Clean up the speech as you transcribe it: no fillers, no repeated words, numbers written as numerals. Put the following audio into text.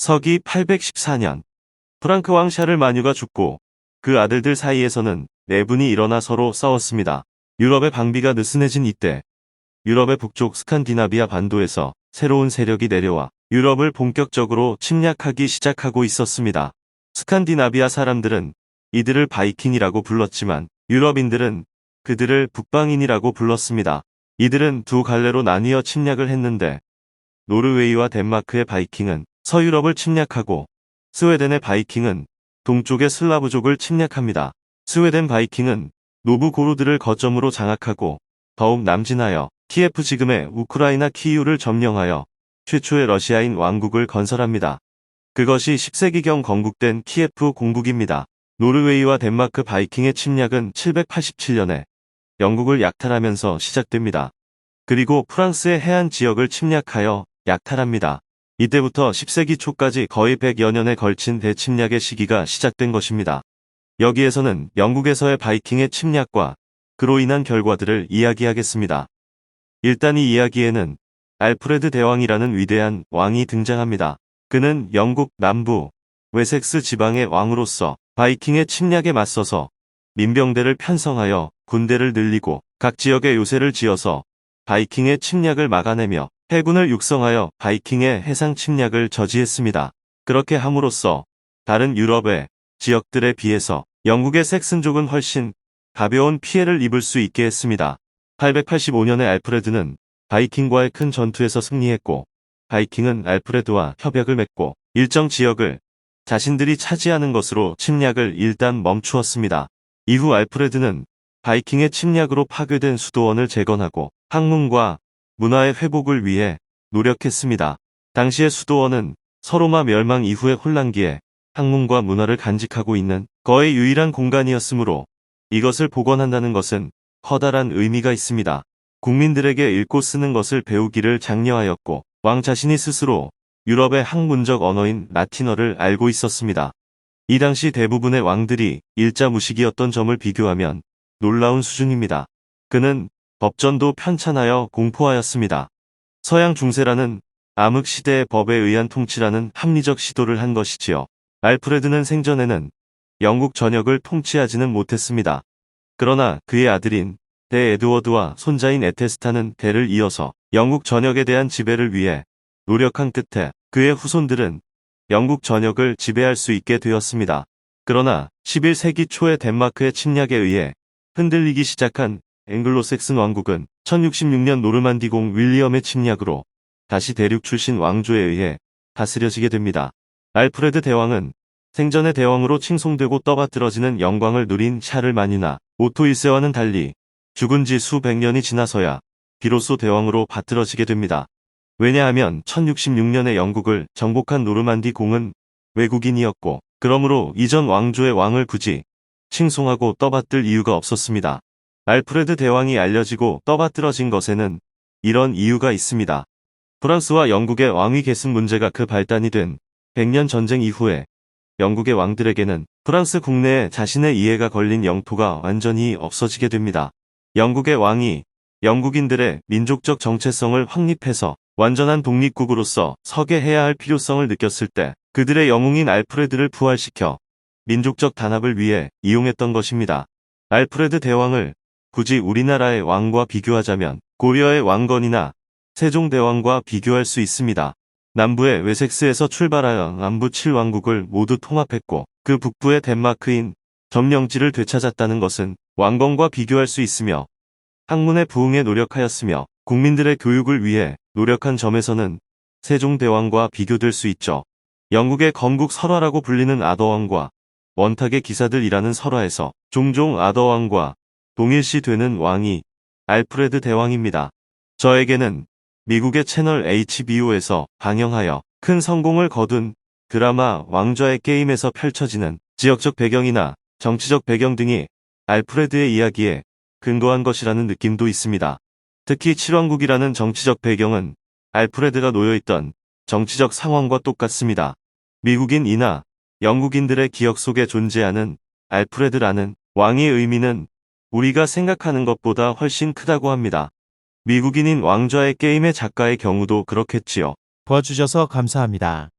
서기 814년 프랑크 왕 샤를마뉴가 죽고 그 아들들 사이에서는 내분이 일어나 서로 싸웠습니다. 유럽의 방비가 느슨해진 이때 유럽의 북쪽 스칸디나비아 반도에서 새로운 세력이 내려와 유럽을 본격적으로 침략하기 시작하고 있었습니다. 스칸디나비아 사람들은 이들을 바이킹이라고 불렀지만 유럽인들은 그들을 북방인이라고 불렀습니다. 이들은 두 갈래로 나뉘어 침략을 했는데 노르웨이와 덴마크의 바이킹은 서유럽을 침략하고 스웨덴의 바이킹은 동쪽의 슬라브족을 침략합니다. 스웨덴 바이킹은 노브고로드를 거점으로 장악하고 더욱 남진하여 키예프 지금의 우크라이나 키이우를 점령하여 최초의 러시아인 왕국을 건설합니다. 그것이 10세기경 건국된 키예프 공국입니다. 노르웨이와 덴마크 바이킹의 침략은 787년에 영국을 약탈하면서 시작됩니다. 그리고 프랑스의 해안 지역을 침략하여 약탈합니다. 이때부터 10세기 초까지 거의 100여 년에 걸친 대침략의 시기가 시작된 것입니다. 여기에서는 영국에서의 바이킹의 침략과 그로 인한 결과들을 이야기하겠습니다. 일단 이 이야기에는 알프레드 대왕이라는 위대한 왕이 등장합니다. 그는 영국 남부 웨섹스 지방의 왕으로서 바이킹의 침략에 맞서서 민병대를 편성하여 군대를 늘리고 각 지역에 요새를 지어서 바이킹의 침략을 막아내며 해군을 육성하여 바이킹의 해상 침략을 저지했습니다. 그렇게 함으로써 다른 유럽의 지역들에 비해서 영국의 섹슨족은 훨씬 가벼운 피해를 입을 수 있게 했습니다. 885년에 알프레드는 바이킹과의 큰 전투에서 승리했고 바이킹은 알프레드와 협약을 맺고 일정 지역을 자신들이 차지하는 것으로 침략을 일단 멈추었습니다. 이후 알프레드는 바이킹의 침략으로 파괴된 수도원을 재건하고 학문과 문화의 회복을 위해 노력했습니다. 당시의 수도원은 서로마 멸망 이후의 혼란기에 학문과 문화를 간직하고 있는 거의 유일한 공간이었으므로 이것을 복원한다는 것은 커다란 의미가 있습니다. 국민들에게 읽고 쓰는 것을 배우기를 장려하였고 왕 자신이 스스로 유럽의 학문적 언어인 라틴어를 알고 있었습니다. 이 당시 대부분의 왕들이 일자무식이었던 점을 비교하면 놀라운 수준입니다. 그는 법전도 편찬하여 공포하였습니다. 서양 중세라는 암흑시대의 법에 의한 통치라는 합리적 시도를 한 것이지요. 알프레드는 생전에는 영국 전역을 통치하지는 못했습니다. 그러나 그의 아들인 대 에드워드와 손자인 에테스타는 대를 이어서 영국 전역에 대한 지배를 위해 노력한 끝에 그의 후손들은 영국 전역을 지배할 수 있게 되었습니다. 그러나 11세기 초의 덴마크의 침략에 의해 흔들리기 시작한 앵글로색슨 왕국은 1066년 노르만디 공 윌리엄의 침략으로 다시 대륙 출신 왕조에 의해 다스려지게 됩니다. 알프레드 대왕은 생전의 대왕으로 칭송되고 떠받들어지는 영광을 누린 샤를마뉴나 오토 1세와는 달리 죽은 지 수백 년이 지나서야 비로소 대왕으로 받들어지게 됩니다. 왜냐하면 1066년에 영국을 정복한 노르만디 공은 외국인이었고 그러므로 이전 왕조의 왕을 굳이 칭송하고 떠받들 이유가 없었습니다. 알프레드 대왕이 알려지고 떠받들어진 것에는 이런 이유가 있습니다. 프랑스와 영국의 왕위 계승 문제가 그 발단이 된 100년 전쟁 이후에 영국의 왕들에게는 프랑스 국내에 자신의 이해가 걸린 영토가 완전히 없어지게 됩니다. 영국의 왕이 영국인들의 민족적 정체성을 확립해서 완전한 독립국으로서 서게 해야 할 필요성을 느꼈을 때 그들의 영웅인 알프레드를 부활시켜 민족적 단합을 위해 이용했던 것입니다. 알프레드 대왕을 굳이 우리나라의 왕과 비교하자면 고려의 왕건이나 세종대왕과 비교할 수 있습니다. 남부의 웨섹스에서 출발하여 남부 7왕국을 모두 통합했고 그 북부의 덴마크인 점령지를 되찾았다는 것은 왕건과 비교할 수 있으며 학문의 부흥에 노력하였으며 국민들의 교육을 위해 노력한 점에서는 세종대왕과 비교될 수 있죠. 영국의 건국 설화라고 불리는 아더왕과 원탁의 기사들이라는 설화에서 종종 아더왕과 동일시 되는 왕이 알프레드 대왕입니다. 저에게는 미국의 채널 HBO에서 방영하여 큰 성공을 거둔 드라마 왕좌의 게임에서 펼쳐지는 지역적 배경이나 정치적 배경 등이 알프레드의 이야기에 근거한 것이라는 느낌도 있습니다. 특히 7왕국이라는 정치적 배경은 알프레드가 놓여있던 정치적 상황과 똑같습니다. 미국인이나 영국인들의 기억 속에 존재하는 알프레드라는 왕의 의미는 우리가 생각하는 것보다 훨씬 크다고 합니다. 미국인인 왕좌의 게임의 작가의 경우도 그렇겠지요. 도와주셔서 감사합니다.